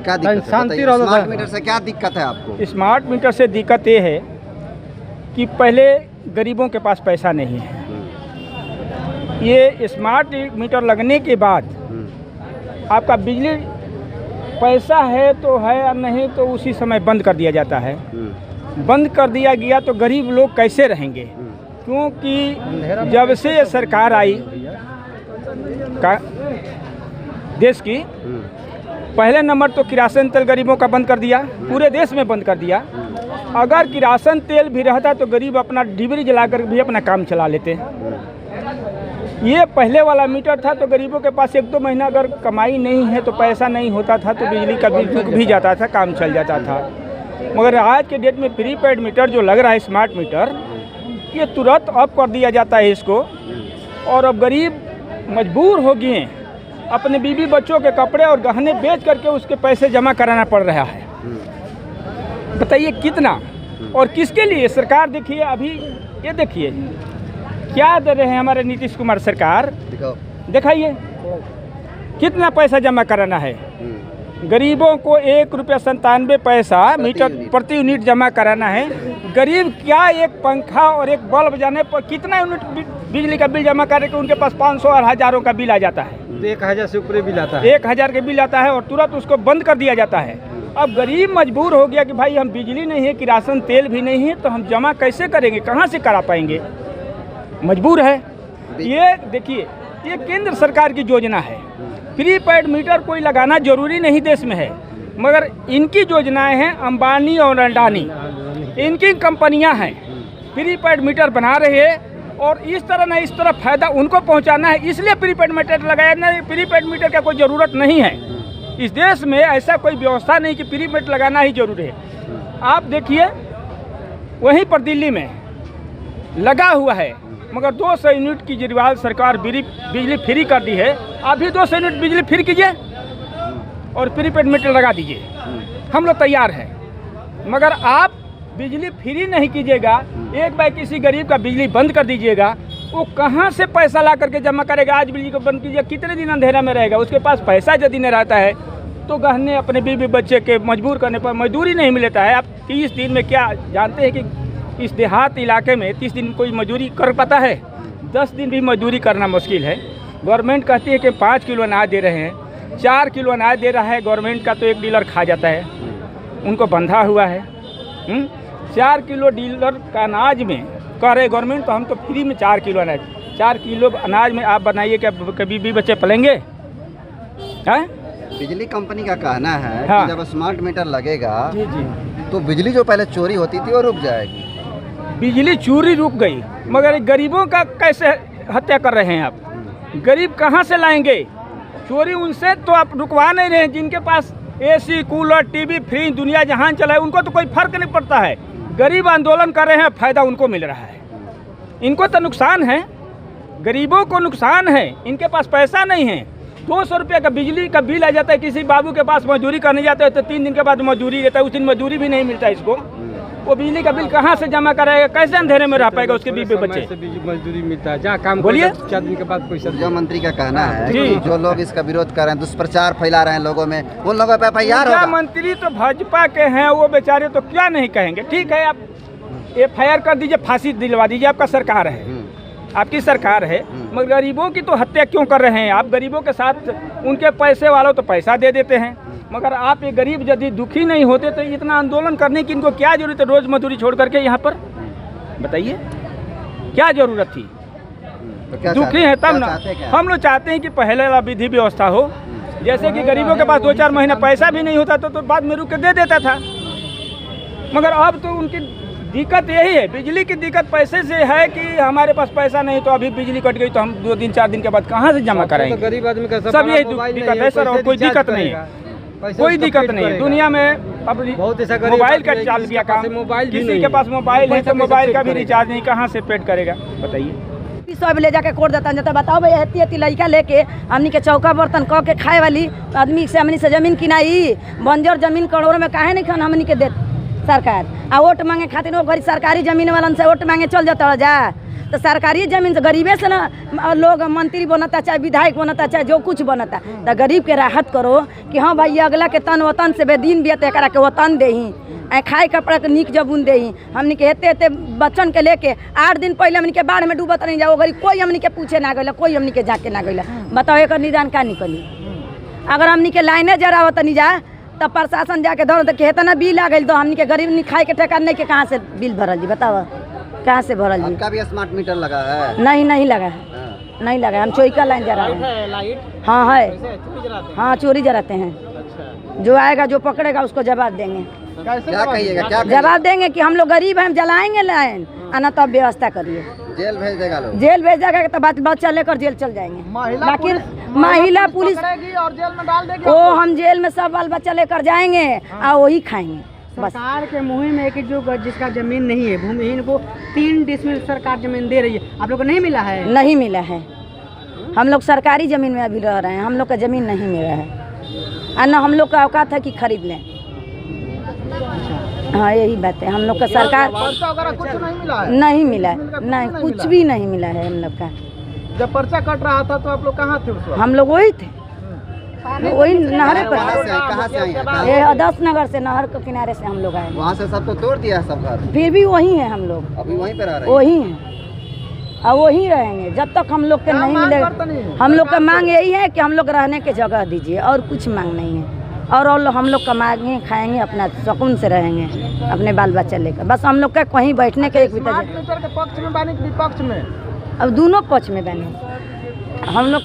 क्या दिक्कत शांति है? स्मार्ट मीटर से क्या दिक्कत है आपको? स्मार्ट मीटर से दिक्कत ये है कि पहले गरीबों के पास पैसा नहीं है। ये स्मार्ट मीटर लगने के बाद आपका बिजली पैसा है तो है या नहीं तो उसी समय बंद कर दिया जाता है। बंद कर दिया गया तो गरीब लोग कैसे रहेंगे? क्योंकि जब से ये सरकार आई देश की, पहले नंबर तो किरासन तेल गरीबों का बंद कर दिया, पूरे देश में बंद कर दिया। अगर किरासन तेल भी रहता तो गरीब अपना डिबरी जलाकर भी अपना काम चला लेते। ये पहले वाला मीटर था तो गरीबों के पास 1-2 महीना अगर कमाई नहीं है तो पैसा नहीं होता था तो बिजली का बिल रुक भी जाता था, काम चल जाता था। मगर आज के डेट में प्रीपेड मीटर जो लग रहा है स्मार्ट मीटर, ये तुरंत ऑफ कर दिया जाता है इसको, और अब गरीब मजबूर हो गए अपने बीवी बच्चों के कपड़े और गहने बेच करके उसके पैसे जमा कराना पड़ रहा है। बताइए कितना और किसके लिए? सरकार देखिए, अभी ये देखिए क्या दे रहे हैं हमारे नीतीश कुमार सरकार, दिखाइए कितना पैसा जमा कराना है। गरीबों को ₹1.97 मीटर प्रति यूनिट जमा कराना है। गरीब क्या एक पंखा और एक बल्ब जाने पर कितना यूनिट बिजली का बिल जमा करे कि उनके पास 500 और हज़ारों का बिल आ जाता है, 1000 से ऊपर बिल आता है, 1000 के बिल आता है और तुरंत उसको बंद कर दिया जाता है। अब गरीब मजबूर हो गया कि भाई हम बिजली नहीं है, किरासन तेल भी नहीं है, तो हम जमा कैसे करेंगे, कहाँ से करा पाएंगे? मजबूर है। ये देखिए, ये केंद्र सरकार की योजना है। प्रीपेड मीटर कोई लगाना जरूरी नहीं देश में है, मगर इनकी योजनाएं हैं, अंबानी और अडानी इनकी कंपनियां हैं, प्रीपेड मीटर बना रही है और इस तरह न इस तरह फायदा उनको पहुंचाना है, इसलिए प्रीपेड मीटर लगाया। नहीं, प्रीपेड मीटर का कोई ज़रूरत नहीं है। इस देश में ऐसा कोई व्यवस्था नहीं कि प्रीपेड लगाना ही जरूरी है। आप देखिए वहीं पर दिल्ली में लगा हुआ है, मगर 200 यूनिट की केजरीवाल सरकार बिजली फ्री कर दी है। आप भी 200 यूनिट बिजली फ्री कीजिए और प्रीपेड मीटर लगा दीजिए, हम लोग तैयार हैं। मगर आप बिजली फ्री नहीं कीजिएगा, एक बार किसी गरीब का बिजली बंद कर दीजिएगा, वो कहाँ से पैसा ला करके जमा करेगा? आज बिजली को बंद कीजिए, कितने दिन अंधेरा में रहेगा? उसके पास पैसा यदि नहीं रहता है तो गहने अपने बीवी बच्चे के मजबूर करने पर मजदूरी नहीं मिलता है। आप 30 दिन में क्या जानते हैं कि इस देहात इलाके में 30 दिन कोई मजदूरी कर पाता है? 10 दिन भी मजदूरी करना मुश्किल है। गवर्नमेंट कहती है कि 5 किलो अनाज दे रहे हैं, 4 किलो अनाज दे रहा है गवर्नमेंट का, तो एक डीलर खा जाता है, उनको बंधा हुआ है। 4 किलो डीलर का अनाज में कह रहे गवर्नमेंट, तो हम तो फ्री में 4 किलो अनाज, 4 किलो अनाज में आप बनाइए, क्या कभी भी बच्चे पलेंगे? हैं? बिजली कंपनी का कहना है हाँ। कि जब स्मार्ट मीटर लगेगा जी जी, तो बिजली जो पहले चोरी होती थी वो रुक जाएगी। बिजली चोरी रुक गई, मगर गरीबों का कैसे हत्या कर रहे हैं आप? गरीब कहाँ से लाएंगे? चोरी उनसे तो आप रुकवा नहीं रहे हैं जिनके पास AC, कूलर, टीवी फ्री दुनिया जहान चला है, उनको तो कोई फर्क नहीं पड़ता है। गरीब आंदोलन कर रहे हैं, फायदा उनको मिल रहा है, इनको तो नुकसान है, गरीबों को नुकसान है। इनके पास पैसा नहीं है, 200 रुपये का बिजली का बिल आ जाता है। किसी बाबू के पास मजदूरी करने जाते हैं तो 3 दिन के बाद मजदूरी देता है, उस दिन मजदूरी भी नहीं मिलता इसको। वो बिजली का बिल कहाँ से जमा कराएगा? कैसे अंधेरे में रह पाएगा उसके बीवी बच्चे? मजदूरी मिलता है, जहाँ काम बोलिए। 4 दिन के बाद पैसा। ऊर्जा मंत्री का कहना है जी। कि जो लोग इसका विरोध कर रहे हैं, दुष्प्रचार फैला रहे हैं लोगों में, उन लोगों पर FIR ऊर्जा होगा। मंत्री तो भाजपा के हैं, वो बेचारे तो क्या नहीं कहेंगे। ठीक है, आप FIR कर दीजिए, फांसी दिलवा दीजिए, आपका सरकार है, आपकी सरकार है, मगर गरीबों की तो हत्या क्यों कर रहे हैं आप? गरीबों के साथ उनके पैसे वालों तो पैसा दे देते हैं, मगर आप ये गरीब यदि दुखी नहीं होते तो इतना आंदोलन करने की इनको क्या जरूरत है? रोज मजदूरी छोड़ करके यहाँ पर बताइए क्या जरूरत थी? तो दुखी है तब ना। हम लोग चाहते हैं कि पहले वाला विधि व्यवस्था हो, जैसे कि गरीबों के पास 2-4 महीना पैसा भी नहीं होता तो बाद में रुक के दे देता था, मगर अब तो उनकी दिक्कत यही है। बिजली की दिक्कत पैसे से है कि हमारे पास पैसा नहीं, तो अभी बिजली कट गई तो हम 2 दिन 4 दिन के बाद कहाँ से जमा कराएंगे? तो गरीब आदमी का सब यही दिक्कत है सर, और कोई दिक्कत नहीं है, कोई दिक्कत नहीं है। दुनिया में अब बहुत ऐसा गरीब मोबाइल का आदमी है चाल दिया काम, मोबाइल भी किसी नहीं के है। पास मोबाइल है तो मोबाइल का भी कैसे रिचार्ज नहीं, कहाँ से पेड करेगा? बताइए। सब ले जाके कोट देता है। बताओ भाई, एती लड़का लेके हमनी के चौका बर्तन कह के खाए वाली आदमी से हमनी से जमीन किनाई, बंजर जमीन करोड़ों में काहे नहीं खान हमनी के देते? सरकार आ वोट मांगे खातिर वो गरीब सरकारी जमीन वालन से वोट मांगे चल जाता जा। तो सरकारी जमीन से गरीबे से ना लोग मंत्री बनता चाहे विधायक बनता चाहे जो कुछ बनता, तो गरीब के राहत करो कि हाँ भाई अगला के तन वतन से बेदीन बियत एकरा के वतन देही खाए कपड़ा के निक जबून देही। हमनी के हेते हेते बच्चन के लेके 8 दिन पहले हमनी के बाढ़ में डूबत नहीं जाओ गरीब कोई हमनी के पूछे ना गइला, कोई हमनी के जाके ना गइला। बताओ एक निदान का निकली। अगर हमनी के लाइने जरावत नहीं जा तब प्रशासन जाके धर के हेतना बिल आ गई तो हमनी के गरीब नहीं खाए के ठेकान नहीं के कहाँ से बिल भरल जी? बताओ कहाँ से भरल जी? आपका भी स्मार्ट मीटर लगा है? नहीं लगा है, नहीं लगा है। हम चोइका लाइन जरा रहे हैं। हाँ है, हाँ चोरी जराते हैं। जो आएगा जो पकड़ेगा उसको जवाब देंगे। क्या कहिएगा? क्या जवाब देंगे कि हम लोग गरीब हैं, हम जलाएंगे लाइन आना तब व्यवस्था करिए। जेल भेज देगा लोग? जेल भेज देगा तो बच्चा लेकर जेल चल जाएंगे। बाकी महिला पुलिस और जेल में डाल देगी। वो हम जेल में सब बाल बच्चा लेकर जाएंगे और वही खाएंगे। सरकार के मुहिम है कि जो जिसका जमीन नहीं है भूमिहीन को 3 डिसमिल सरकार जमीन दे रही है, आप लोग को नहीं मिला है? नहीं मिला है। हम लोग सरकारी जमीन में अभी रह रहे हैं, हम लोग का जमीन नहीं मिला है और न हम लोग का औकात है कि खरीद लें। हाँ यही बात है, हम लोग का सरकार कुछ नहीं मिला है? नहीं मिला है, नहीं कुछ भी नहीं मिला है हम लोग का। जब पर्चा कट रहा था तो आप लोग कहाँ थे उस वक्त? हम लोग वही थे, वही नहर पर। कहाँ से आई? ये 10 नगर से नहर के किनारे से हम लोग आए। वहाँ से सब तो तोड़ दिया है सब घर? फिर भी वही है हम लोग, अभी वहीं पे रह रहे हैं? वही है और वही रहेंगे जब तक हम लोग के नहीं मिलेगा। हम लोग का मांग यही है कि हम लोग रहने की जगह दीजिए और कुछ मांग नहीं है। और हम लोग कमाएंगे खाएंगे अपना सुकून से रहेंगे अपने बाल बच्चे लेकर। बस हम लोग का कहीं बैठने के एक भी मीटर के पक्ष में बने कि विपक्ष में? अब दोनों पक्ष में बने हम लोग।